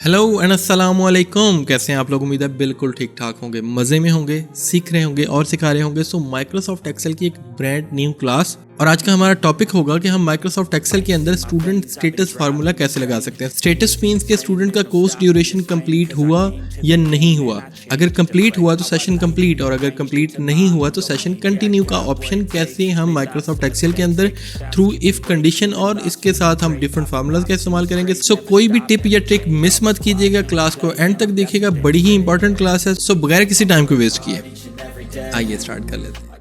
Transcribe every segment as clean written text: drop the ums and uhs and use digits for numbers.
Hello and अस्सलाम वालेकुम। कैसे हैं आप लोग? उम्मीद है बिल्कुल ठीक ठाक होंगे, मज़े में होंगे, सीख रहे होंगे और सिखा रहे होंगे। सो माइक्रोसॉफ्ट एक्सेल की एक ब्रांड न्यू क्लास, और आज का हमारा टॉपिक होगा कि हम माइक्रोसॉफ्ट एक्सेल के अंदर स्टूडेंट स्टेटस फार्मूला कैसे लगा सकते हैं। स्टेटस मीन्स के स्टूडेंट का कोर्स ड्यूरेशन कंप्लीट हुआ या नहीं हुआ। अगर कंप्लीट हुआ तो सेशन कंप्लीट, और अगर कंप्लीट नहीं हुआ तो सेशन कंटिन्यू का ऑप्शन कैसे हम माइक्रोसॉफ्ट एक्सेल के अंदर थ्रू इफ कंडीशन और इसके साथ हम डिफरेंट फार्मूलाज का इस्तेमाल करेंगे। सो कोई भी टिप या ट्रिक मिस मत कीजिएगा, क्लास को एंड तक देखिएगा, बड़ी ही इंपॉर्टेंट क्लास है। सो बगैर किसी टाइम को वेस्ट किए आइए स्टार्ट कर लेते हैं।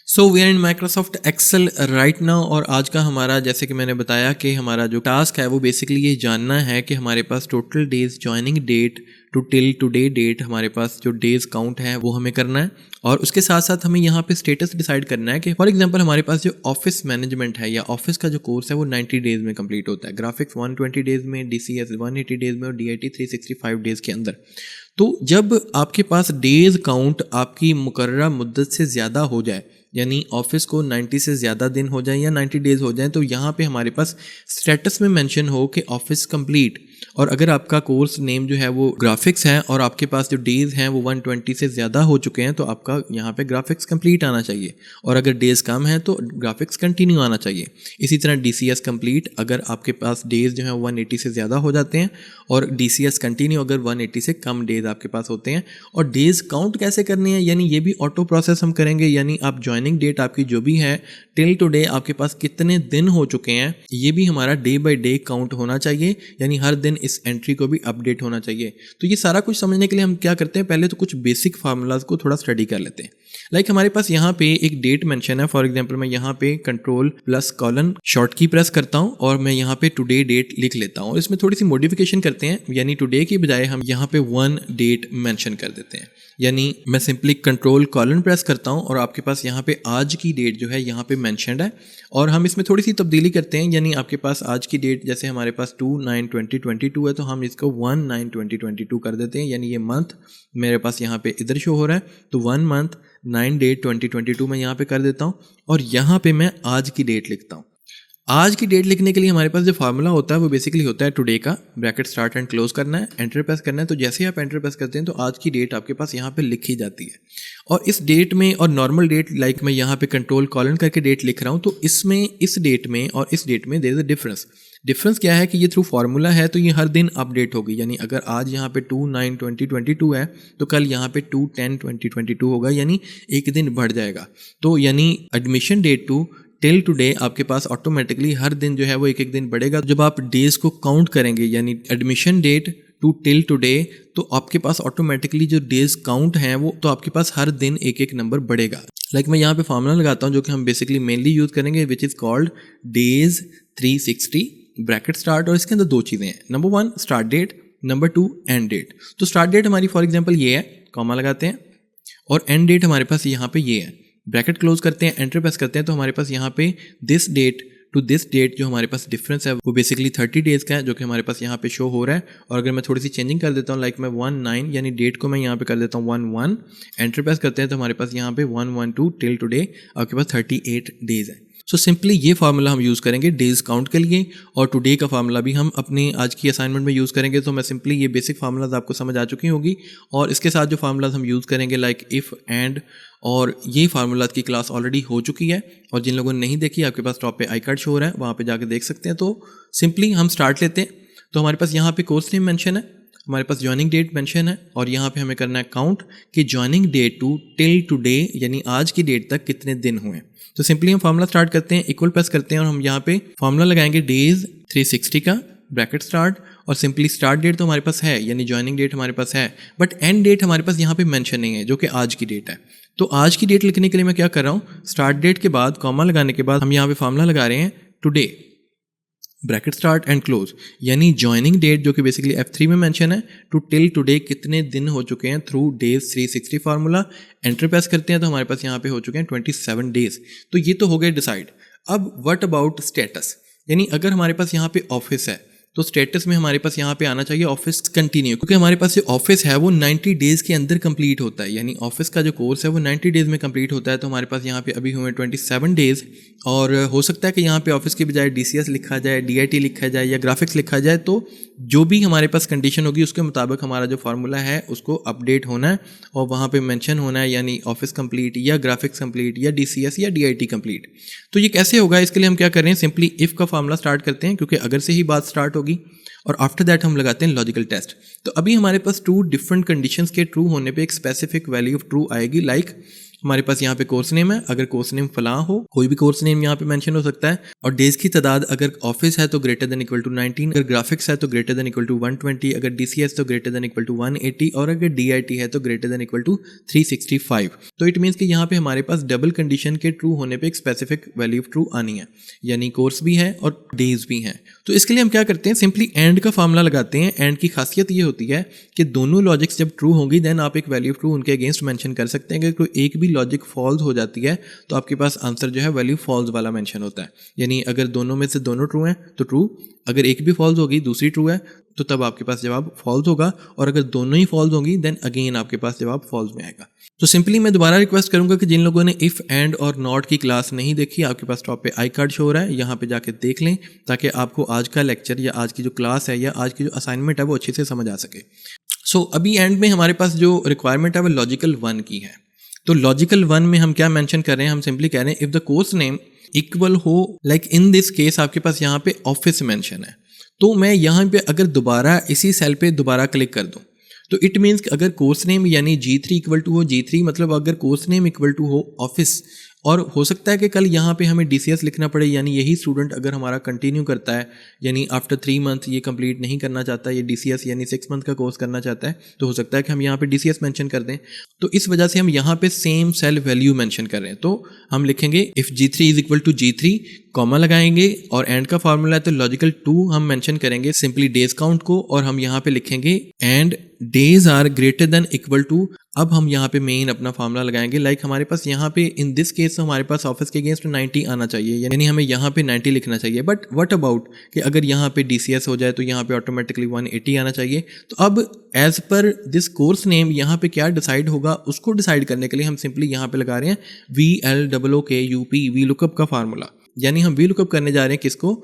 So we are in Microsoft Excel right now, और आज का हमारा, जैसे कि मैंने बताया कि हमारा जो टास्क है वो बेसिकली ये जानना है कि हमारे पास total days joining date to till today date, हमारे पास जो डेज काउंट है वो हमें करना है, और उसके साथ साथ हमें यहाँ पे स्टेटस डिसाइड करना है कि फॉर एग्जांपल हमारे पास जो ऑफिस मैनेजमेंट है या ऑफिस का जो कोर्स है वो 90 डेज में कंप्लीट होता है, ग्राफिक्स 120 डेज में, DCS 180 डेज में और DIT 365 डेज के अंदर। तो जब आपके पास डेज काउंट आपकी मुकर्ररा मुद्दत से ज़्यादा हो जाए, यानी ऑफिस को 90 से ज़्यादा दिन हो जाए या 90 डेज हो जाए, तो यहाँ पे हमारे पास स्टेटस में मेंशन हो कि ऑफिस कंप्लीट, और अगर आपका कोर्स नेम जो है वो ग्राफिक्स है और आपके पास जो डेज हैं वो 120 से ज़्यादा हो चुके हैं, तो आपका यहाँ पे ग्राफिक्स कंप्लीट आना चाहिए, और अगर डेज कम है तो ग्राफिक्स कंटिन्यू आना चाहिए। इसी तरह DCS कंप्लीट, अगर आपके पास डेज जो है 180 से ज़्यादा हो जाते हैं, और DCS कंटिन्यू अगर 180 से कम डेज आपके पास होते हैं। और डेज काउंट कैसे करनी है, यानी ये भी ऑटो प्रोसेस हम करेंगे, यानी आप ज्वाइनिंग डेट आपकी जो भी है टिल टुडे आपके पास कितने दिन हो चुके हैं, ये भी हमारा डे बाय डे काउंट होना चाहिए, यानी हर दिन इस एंट्री को भी अपडेट होना चाहिए। तो ये सारा कुछ समझने के लिए हम क्या करते हैं, पहले तो कुछ बेसिक फार्मूलाज को थोड़ा स्टडी कर लेते हैं। लाइक हमारे पास यहाँ पे एक डेट मेंशन है, फॉर एग्जांपल मैं यहाँ पे कंट्रोल+: शॉर्ट की प्रेस करता हूँ और मैं यहाँ पे टुडे डेट लिख लेता हूँ। इसमें थोड़ी सी मॉडिफिकेशन करते हैं, यानी टुडे की बजाय हम यहाँ पे 1 डेट मेंशन कर देते हैं, यानी मैं सिंपली कंट्रोल: प्रेस करता हूँ और आपके पास यहाँ पे आज की डेट जो है यहाँ पे मेंशनड है, और हम इसमें थोड़ी सी तब्दीली करते हैं, यानी आपके पास आज की डेट जैसे हमारे पास 2/9/2022 है, तो हम इसको 1/9/2022 कर देते हैं, यानी ये मंथ मेरे पास यहाँ पे इधर शो हो रहा है, तो 1 मंथ 9/8/2022 मैं यहाँ पे कर देता हूँ, और यहाँ पे मैं आज की डेट लिखता हूँ। आज की डेट लिखने के लिए हमारे पास जो फार्मूला होता है वो बेसिकली होता है टुडे का, ब्रैकेट स्टार्ट एंड क्लोज करना है, एंटर प्रेस करना है, तो जैसे ही आप एंटर प्रेस करते हैं तो आज की डेट आपके पास यहाँ पे लिखी जाती है। और इस डेट में, और नॉर्मल डेट लाइक मैं यहाँ पे कंट्रोल: करके डेट लिख रहा हूँ, तो इसमें इस डेट में और इस डेट में देयर इज अ डिफरेंस क्या है कि ये थ्रू फार्मूला है, तो ये हर दिन अपडेट होगी, यानी अगर आज यहाँ पे 2/9/2022 है तो कल यहाँ पे 2/10/2022 होगा, यानी एक दिन बढ़ जाएगा। तो यानी admission date to till today आपके पास ऑटोमेटिकली हर दिन जो है वो एक एक दिन बढ़ेगा। जब आप डेज को काउंट करेंगे, यानी admission date to till today, तो आपके पास ऑटोमेटिकली जो डेज काउंट हैं वो, तो आपके पास हर दिन एक एक नंबर बढ़ेगा। लाइक मैं यहाँ पे फार्मूला लगाता हूँ जो कि हम बेसिकली मेनली यूज़ करेंगे, which is called days 360 bracket start, और इसके अंदर 2 चीज़ें हैं, number 1 start date, number 2 end date. तो स्टार्ट डेट हमारी फॉर एग्जांपल ये है, कॉमा लगाते हैं, और एंड डेट हमारे पास यहाँ पे ये है, ब्रैकेट क्लोज करते हैं, एंटर प्रेस करते हैं, तो हमारे पास यहाँ पे this date to this date जो हमारे पास डिफरेंस है वो बेसिकली 30 डेज का है, जो कि हमारे पास यहाँ पे शो हो रहा है। और अगर मैं थोड़ी सी चेंजिंग कर देता हूँ, लाइक मैं 19, यानी डेट को मैं यहाँ पे कर देता हूँ 11, एंटर प्रेस करते हैं, तो हमारे पास यहाँ पे 112 टिल टुडे आपके पास 38 डेज है। सो सिंपली ये फार्मूला हम यूज़ करेंगे डेज काउंट के लिए, और टुडे का फार्मूला भी हम अपने आज की असाइनमेंट में यूज़ करेंगे। तो मैं सिंपली ये बेसिक फार्मूलाज आपको समझ आ चुकी होगी, और इसके साथ जो फार्मूलाज हम यूज़ करेंगे लाइक इफ़, एंड, और ये फार्मूलाज की क्लास ऑलरेडी हो चुकी है, और जिन लोगों ने नहीं देखी आपके पास टॉप पे आई कार्ड शो हो रहा है, वहाँ पे जाके देख सकते हैं। तो सिंपली हम स्टार्ट लेते हैं, तो हमारे पास यहाँ पे कोर्स नेम मेंशन है, हमारे पास ज्वाइनिंग डेट मेंशन है, और यहाँ पे हमें करना है काउंट कि joining date to till today, यानी आज की डेट तक कितने दिन हुए। तो सिंपली हम फार्मूला स्टार्ट करते हैं, इक्वल प्रेस करते हैं, और हम यहाँ पे फार्मूला लगाएंगे डेज 360 का, ब्रैकेट स्टार्ट, और सिंपली स्टार्ट डेट तो हमारे पास है, यानी ज्वाइनिंग डेट हमारे पास है, बट एंड डेट हमारे पास यहाँ पे मेंशन नहीं है, जो कि आज की डेट है। तो आज की डेट लिखने के लिए मैं क्या कर रहा हूँ, स्टार्ट डेट के बाद कॉमा लगाने के बाद हम यहाँ पे फार्मूला लगा रहे हैं today, bracket start and close, यानी ज्वाइनिंग डेट जो कि बेसिकली F3 में मेंशन है, टू टिल टुडे कितने दिन हो चुके हैं through days 360 formula, enter press करते हैं, तो हमारे पास यहाँ पे हो चुके हैं 27 डेज। तो ये तो हो गए डिसाइड। अब व्हाट अबाउट स्टेटस, यानी अगर हमारे पास यहाँ पे ऑफिस है, तो स्टेटस में हमारे पास यहाँ पे आना चाहिए ऑफिस कंटिन्यू, क्योंकि हमारे पास जो ऑफिस है वो 90 डेज के अंदर कंप्लीट होता है, यानी ऑफिस का जो कोर्स है वो 90 डेज में कंप्लीट होता है। तो हमारे पास यहाँ पे अभी हुए 27 डेज, और हो सकता है कि यहाँ पे ऑफिस की बजाय DCS लिखा जाए, DIT लिखा जाए या ग्राफिक्स लिखा जाए। तो जो भी हमारे पास कंडीशन होगी उसके मुताबिक हमारा जो फार्मूला है उसको अपडेट होना है और वहाँ पे मेंशन होना है, यानी ऑफिस कंप्लीट या ग्राफिक्स कंप्लीट या DCS या DIT कंप्लीट। तो ये कैसे होगा, इसके लिए हम क्या कर रहे हैं, सिंपली इफ़ का फार्मूला स्टार्ट करते हैं, क्योंकि अगर से ही बात स्टार्ट होगी, और आफ्टर दैट हम लगाते हैं लॉजिकल टेस्ट। तो अभी हमारे पास 2 डिफरेंट कंडीशंस के ट्रू होने पे एक स्पेसिफिक वैल्यू ऑफ ट्रू आएगी। लाइक हमारे पास यहाँ पे कोर्स नेम है, अगर कोर्स नेम फलां हो, कोई भी कोर्स नेम यहाँ पे मेंशन हो सकता है, और डेज की तादाद अगर ऑफिस है तो ग्रेटर देन इक्वल टू 19, अगर ग्राफिक्स है तो ग्रेटर देन इक्वल टू 120, अगर DCS तो ग्रेटर देन इक्वल टू 180, और अगर DIT है तो ग्रेटर देन इक्वल टू 365। तो इट मीन्स कि यहाँ पे हमारे पास डबल कंडीशन के ट्रू होने पे एक स्पेसिफिक वैल्यू ऑफ ट्रू आनी है, यानी कोर्स भी है और डेज भी हैं। तो इसके लिए हम क्या करते हैं, सिंपली एंड का फार्मूला लगाते हैं। एंड की खासियत ये होती है कि दोनों लॉजिक्स जब ट्रू होंगी देन आप एक वैल्यू ऑफ ट्रू उनके अगेंस्ट मेंशन कर सकते हैं। अगर कोई एक भी लॉजिक फॉल्स हो जाती है तो आपके पास आंसर जो है वैल्यू फॉल्स वाला मेंशन होता है, यानी अगर दोनों में से दोनों ट्रू हैं तो ट्रू, अगर एक भी फॉल्स होगी दूसरी ट्रू है तो तब आपके पास जवाब फॉल्स होगा, और अगर दोनों ही फॉल्स होंगी देन अगेन आपके पास जवाब फॉल्स में आएगा। तो सिंपली मैं दोबारा रिक्वेस्ट करूंगा कि जिन लोगों ने इफ़ एंड और नॉट की क्लास नहीं देखी, आपके पास टॉप पे आई कार्ड शो हो रहा है, यहाँ पे जाके देख लें ताकि आपको आज का लेक्चर या आज की जो क्लास है या आज की जो असाइनमेंट है वो अच्छे से समझ आ सके। सो अभी एंड में हमारे पास जो रिक्वायरमेंट है वो लॉजिकल 1 की है। तो लॉजिकल 1 में हम क्या मेंशन कर रहे हैं, हम सिंपली कह रहे हैं if the course name equal हो, लाइक इन दिस केस आपके पास यहाँ पे ऑफिस मेंशन है, तो मैं यहाँ पे अगर दोबारा इसी सेल पे दोबारा क्लिक कर दूँ तो इट मीन्स अगर कोर्स नेम यानी G3 इक्वल टू हो G3, मतलब अगर कोर्स नेम इक्वल टू हो ऑफिस, और हो सकता है कि कल यहाँ पे हमें DCS लिखना पड़े, यानी यही स्टूडेंट अगर हमारा कंटिन्यू करता है, यानी आफ्टर 3 मंथ ये कंप्लीट नहीं करना चाहता, ये DCS यानी 6 मंथ का कोर्स करना चाहता है, तो हो सकता है कि हम यहाँ पे DCS मेंशन कर दें। तो इस वजह से हम यहाँ पे सेम सेल वैल्यू मेंशन कर रहे हैं, तो हम लिखेंगे if G3 is equal to G3, comma लगाएंगे, और एंड का फार्मूला है तो लॉजिकल 2 हम मेंशन करेंगे सिंपली डेज काउंट को, और हम यहाँ पे लिखेंगे and days are greater than equal to. अब हम यहाँ पे मेन अपना फार्मूला लगाएंगे, लाइक हमारे पास यहाँ पे इन दिस केस हमारे पास ऑफिस के अगेंस्ट 90 आना चाहिए, यानी हमें यहाँ पे 90 लिखना चाहिए। बट व्हाट अबाउट कि अगर यहाँ पे DCS हो जाए तो यहाँ पे ऑटोमेटिकली 180 आना चाहिए। तो अब as per this course name यहाँ पे क्या डिसाइड होगा, उसको डिसाइड करने के लिए हम सिंपली यहाँ पे लगा रहे हैं VLOOKUP, वी लुकअप का फार्मूला, यानी हम वी लुकअप करने जा रहे हैं किसको,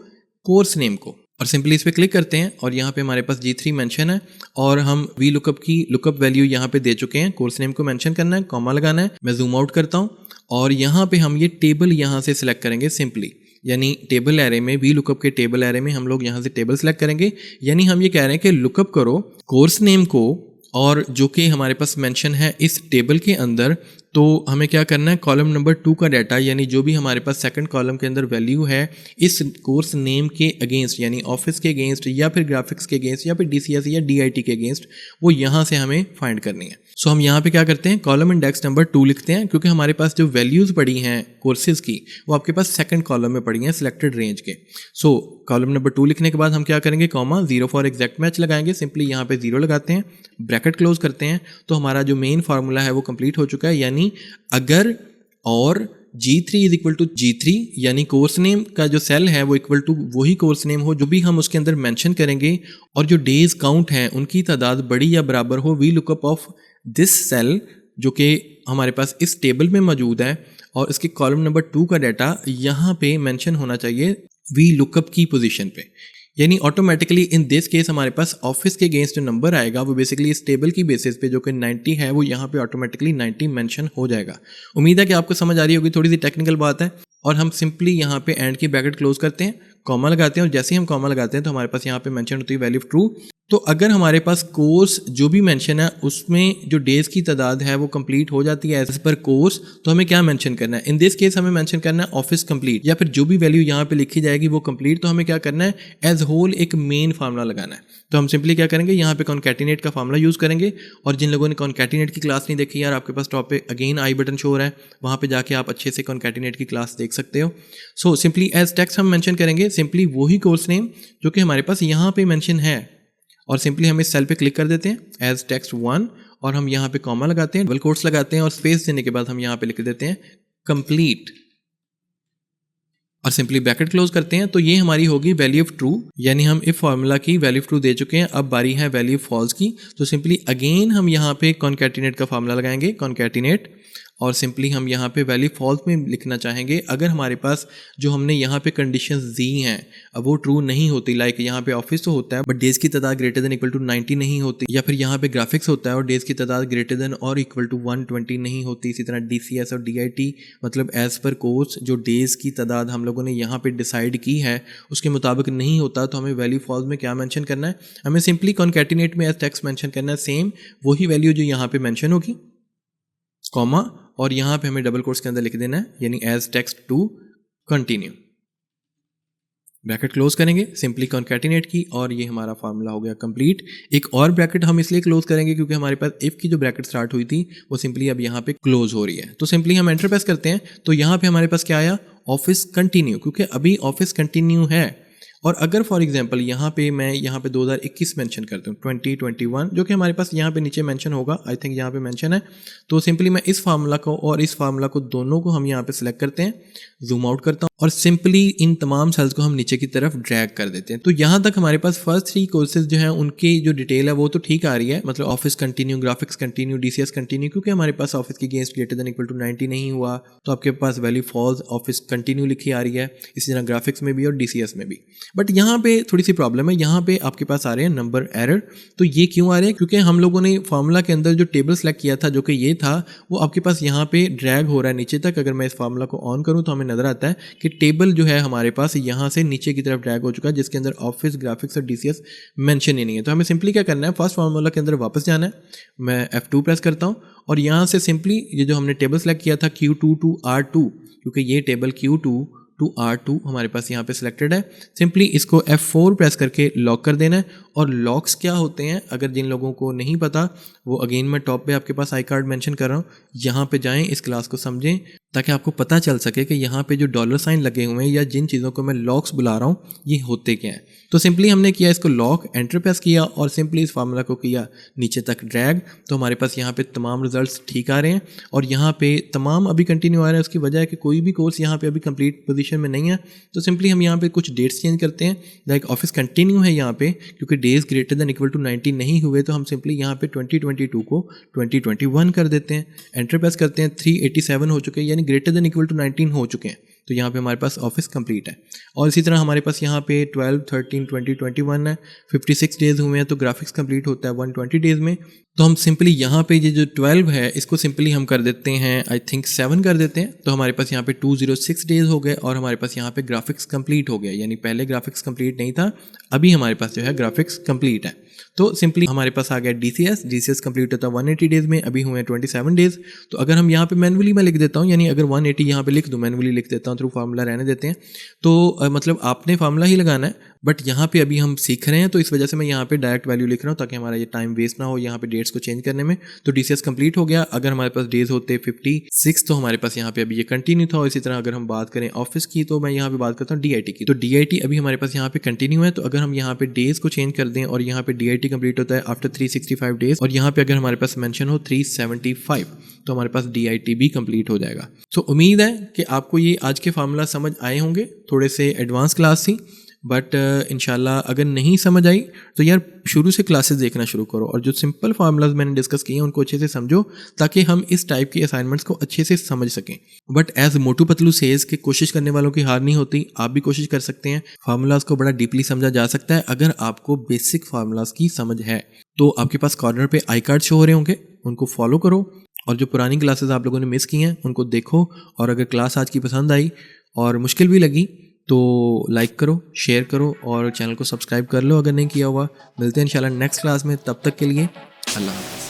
कोर्स नेम को, और सिंपली इस पर क्लिक करते हैं और यहाँ पे हमारे पास G3 मेंशन है, और हम वी लुकअप की लुकअप वैल्यू यहाँ पे दे चुके हैं। कोर्स नेम को मेंशन करना है, कॉमा लगाना है। मैं जूम आउट करता हूँ और यहाँ पे हम ये टेबल यहाँ से सिलेक्ट करेंगे सिंपली, यानी टेबल एरे में वी लुकअप के टेबल एरे में हम लोग यहाँ से टेबल सेलेक्ट करेंगे, यानी हम ये कह रहे हैं कि लुकअप करो कोर्स नेम को, और जो कि हमारे पास मेंशन है इस टेबल के अंदर। तो हमें क्या करना है, कॉलम नंबर 2 का डाटा, यानी जो भी हमारे पास सेकंड कॉलम के अंदर वैल्यू है इस कोर्स नेम के अगेंस्ट, यानी ऑफिस के अगेंस्ट या फिर ग्राफिक्स के अगेंस्ट या फिर DCS या DIT के अगेंस्ट, वो यहाँ से हमें फाइंड करनी है। सो हम यहाँ पे क्या करते हैं, कॉलम इंडेक्स नंबर 2 लिखते हैं, क्योंकि हमारे पास जो वैल्यूज़ पड़ी हैं कोर्सेज की वो आपके पास सेकंड कॉलम में पड़ी हैं सिलेक्टेड रेंज के। सो कॉलम नंबर 2 लिखने के बाद हम क्या करेंगे, कॉमा 0 फॉर एग्जैक्ट मैच लगाएंगे, सिंपली यहाँ पे 0 लगाते हैं, ब्रैकेट क्लोज करते हैं। तो हमारा जो मेन फार्मूला है वो कंप्लीट हो चुका है, यानी अगर और G3 is equal to G3, यानी कोर्स नेम का जो सेल है वो इक्वल टू वही कोर्स नेम हो जो भी हम उसके अंदर मेंशन करेंगे, और जो डेज काउंट हैं उनकी तादाद बड़ी या बराबर हो V lookup of this cell, जो कि हमारे पास इस टेबल में मौजूद है, और इसके कॉलम नंबर 2 का डाटा यहाँ पे मेंशन होना चाहिए वी लुकअप की पोजीशन पे, यानी ऑटोमेटिकली इन दिस केस हमारे पास ऑफिस के अगेंस्ट जो नंबर आएगा वो बेसिकली इस टेबल की बेसिस पे जो कि 90 है वो यहाँ पे ऑटोमेटिकली 90 मेंशन हो जाएगा। उम्मीद है कि आपको समझ आ रही होगी, थोड़ी सी टेक्निकल बात है। और हम सिंपली यहाँ पे एंड की ब्रैकेट क्लोज करते हैं, कॉमा लगाते हैं, और जैसे ही हम कॉमा लगाते हैं तो हमारे पास यहाँ पे मेंशन होती है वैल्यू ऑफ ट्रू। तो अगर हमारे पास कोर्स जो भी मेंशन है उसमें जो डेज की तादाद है वो कंप्लीट हो जाती है एज पर कोर्स, तो हमें क्या मेंशन करना है, इन दिस केस हमें मेंशन करना है ऑफिस कंप्लीट, या फिर जो भी वैल्यू यहाँ पे लिखी जाएगी वो कंप्लीट। तो हमें क्या करना है, एज होल एक मेन फार्मूला लगाना है। तो हम सिंपली क्या करेंगे, यहाँ पे कॉन्कैटिनेट का फार्मूला यूज़ करेंगे, और जिन लोगों ने कॉन्कैटिनेट की क्लास नहीं देखी यार, आपके पास टॉप पे अगेन आई बटन शो हो रहा है, वहाँ पे जाके आप अच्छे से कॉन्कैटिनेट की क्लास देख सकते हो। सो सिंपली एज टेक्स्ट हम मेंशन करेंगे सिंपली वही कोर्स नेम जो कि हमारे पास यहाँ पे मेंशन है, और सिंपली हम इस सेल पे क्लिक कर देते हैं एज टेक्स्ट 1, और हम यहाँ पे कॉमा लगाते हैं, डबल कोट्स लगाते हैं, और स्पेस देने के बाद हम यहाँ पे लिख देते हैं कंप्लीट। और सिंपली ब्रैकेट क्लोज करते हैं। तो ये हमारी होगी वैल्यू ऑफ ट्रू, यानी हम इफ फार्मूला की वैल्यू ऑफ ट्रू दे चुके हैं, अब बारी है वैल्यू ऑफ फॉल्स की। तो सिंपली अगेन हम यहाँ पे कॉन्कैटिनेट का फार्मूला लगाएंगे, कॉन्कैटिनेट, और सिंपली हम यहाँ पे वैल्यू फॉल्स में लिखना चाहेंगे अगर हमारे पास जो हमने यहाँ पे कंडीशंस दी हैं अब वो ट्रू नहीं होती। लाइक यहाँ पे ऑफिस तो होता है बट डेज की तादाद ग्रेटर देन इक्वल टू 90 नहीं होती, या फिर यहाँ पे ग्राफिक्स होता है और डेज की तादाद ग्रेटर देन और इक्वल टू 120 नहीं होती। इसी तरह DCS और DIT मतलब एज पर कोर्स जो डेज की तादाद हम लोगों ने यहाँ पे डिसाइड की है उसके मुताबिक नहीं होता, तो हमें वैल्यू फॉल्स में क्या मेंशन करना है, हमें सिंपली कॉन्कैटिनेट में एज टेक्स्ट मेंशन करना है सेम वही वैल्यू जो यहाँ पे मेंशन होगी, कॉमा, और यहाँ पे हमें डबल कोट्स के अंदर लिख देना है यानी as text to continue. Bracket close करेंगे सिंपली कॉन्कैटिनेट की, और ये हमारा फार्मूला हो गया कंप्लीट। एक और ब्रैकेट हम इसलिए क्लोज करेंगे क्योंकि हमारे पास इफ की जो ब्रैकेट स्टार्ट हुई थी वो सिंपली अब यहाँ पे क्लोज हो रही है। तो सिंपली हम एंटर प्रेस करते हैं तो यहाँ पे हमारे पास क्या आया, ऑफिस कंटिन्यू, क्योंकि अभी ऑफिस कंटिन्यू है। और अगर फॉर एग्जांपल यहाँ पे मैं यहाँ पे 2021 मेंशन करता हूँ 2021 जो कि हमारे पास यहाँ पे नीचे मेंशन होगा, आई थिंक यहाँ पे मेंशन है, तो सिंपली मैं इस फार्मूला को और इस फार्मूला को दोनों को हम यहाँ पे सिलेक्ट करते हैं, जूम आउट करता हूँ और सिंपली इन तमाम सेल्स को हम नीचे की तरफ ड्रैग कर देते हैं। तो यहाँ तक हमारे पास फर्स्ट 3 कोर्सेज जो हैं उनकी जो डिटेल है वो तो ठीक आ रही है, मतलब office continue, graphics continue, DCS continue, क्योंकि हमारे पास ऑफिस की गेंस ग्रेटर देन इक्वल टू 90 नहीं हुआ तो आपके पास वैल्यू फॉल्स ऑफिस कंटिन्यू लिखी आ रही है, इसी तरह ग्राफिक्स में भी और DCS में भी। बट यहाँ पे थोड़ी सी प्रॉब्लम है, यहाँ पे आपके पास आ रहे हैं नंबर एरर। तो ये क्यों आ रहे हैं, क्योंकि हम लोगों ने फार्मूला के अंदर जो टेबल सेलेक्ट किया था जो कि ये था वो आपके पास यहाँ पे ड्रैग हो रहा है नीचे तक। अगर मैं इस फार्मूला को ऑन करूँ तो हमें नजर आता है कि टेबल जो है हमारे पास यहाँ से नीचे की तरफ ड्रैग हो चुका है जिसके अंदर ऑफिस, ग्राफिक्स और DCS मेंशन ही नहीं है। तो हमें सिंपली क्या करना है, फर्स्ट फार्मूला के अंदर वापस जाना है, मैं F2 प्रेस करता हूँ और यहाँ से सिंपली ये जो हमने टेबल सेलेक्ट किया था Q2 to R2, क्योंकि ये टेबल Q2 to R2 हमारे पास यहाँ पे सिलेक्टेड है, सिंपली इसको F4 प्रेस करके लॉक कर देना है। और लॉक्स क्या होते हैं अगर जिन लोगों को नहीं पता वो अगेन मैं टॉप पे आपके पास आई कार्ड मेंशन कर रहा हूँ, यहाँ पे जाएं, इस क्लास को समझें ताकि आपको पता चल सके कि यहाँ पे जो डॉलर साइन लगे हुए हैं या जिन चीज़ों को मैं लॉक्स बुला रहा हूँ ये होते क्या हैं। तो सिंपली हमने किया इसको लॉक, एंटर प्रेस किया और सिंपली इस फार्मूला को किया नीचे तक ड्रैग। तो हमारे पास यहाँ पे तमाम रिजल्ट्स ठीक आ रहे हैं और यहाँ पे तमाम अभी कंटिन्यू आ रहे हैं। उसकी वजह है कि कोई भी कोर्स यहाँ पे अभी कंप्लीट पोजीशन में नहीं है। तो सिंपली हम यहाँ पे कुछ डेट्स चेंज करते हैं, लाइक ऑफिस कंटिन्यू है यहाँ पे, क्योंकि days greater than equal to 90 नहीं हुए तो हम सिंपली यहाँ पे 2022 को 2021 कर देते हैं, एंटर प्रेस करते हैं। 387 हो चुके हैं यानी ग्रेटर देन इक्वल टू 19 हो चुके हैं, तो यहाँ पे हमारे पास ऑफिस कंप्लीट है। और इसी तरह हमारे पास यहाँ पे 12/13/2021 है, 56 डेज हुए हैं तो ग्राफिक्स कंप्लीट होता है 120 डेज में। तो हम सिंपली यहाँ पे ये जो 12 है इसको सिंपली हम कर देते हैं आई थिंक 7 कर देते हैं, तो हमारे पास यहाँ पे 206 डेज हो गए और हमारे पास यहाँ पे ग्राफिक्स कंप्लीट हो गया, यानी पहले ग्राफिक्स कंप्लीट नहीं था, अभी हमारे पास जो है ग्राफिक्स कंप्लीट है। तो सिंपली हमारे पास आ गया DCS कंप्लीट होता है 180 डेज में, अभी हुए 27 डेज। तो अगर हम यहाँ पे मैनुअली मैं लिख देता हूँ, यानी अगर 180 यहाँ पे लिख दूँ, मैनुअली लिख देता हूँ, थ्रू फार्मूला रहने देते हैं, तो मतलब आपने फार्मूला ही लगाना है। बट यहाँ पे अभी हम सीख रहे हैं तो इस वजह से मैं यहाँ पे डायरेक्ट वैल्यू लिख रहा हूँ ताकि हमारा ये टाइम वेस्ट ना हो यहाँ पे डेट्स को चेंज करने में। तो DCS कंप्लीट हो गया। अगर हमारे पास डेज होते 56 तो हमारे पास यहाँ पे अभी ये कंटिन्यू था। और इसी तरह अगर हम बात करें ऑफिस की तो मैं यहाँ पे बात करता हूँ DIT की, तो DIT अभी हमारे पास यहाँ पे कंटिन्यू है। तो अगर हम यहाँ पे डेज को चेंज कर दें और यहाँ पे DIT कंप्लीट होता है आफ्टर 365 डेज और यहाँ पे अगर हमारे पास मेंशन हो 375 तो हमारे पास DIT भी कंप्लीट हो जाएगा। तो उम्मीद है कि आपको ये आज के फार्मूला समझ आए होंगे, थोड़े से एडवांस क्लास थी बट इंशाल्लाह अगर नहीं समझ आई तो यार शुरू से क्लासेस देखना शुरू करो और जो सिंपल फार्मूलाज मैंने डिस्कस किए हैं उनको अच्छे से समझो ताकि हम इस टाइप की असाइनमेंट्स को अच्छे से समझ सकें। But as Motu Patlu says कि कोशिश करने वालों की हार नहीं होती, आप भी कोशिश कर सकते हैं। फार्मूलाज को बड़ा डीपली समझा जा सकता है अगर आपको बेसिक फार्मूलाज की समझ है। तो आपके पास कॉर्नर पे आई कार्ड शो हो रहे होंगे, उनको फॉलो करो और जो पुरानी क्लासेस आप लोगों ने मिस की हैं उनको देखो। और अगर क्लास आज की पसंद आई और मुश्किल भी लगी तो लाइक करो, शेयर करो और चैनल को सब्सक्राइब कर लो अगर नहीं किया हुआ। मिलते हैं इंशाल्लाह नेक्स्ट क्लास में, तब तक के लिए अल्लाह हाफ़िज़।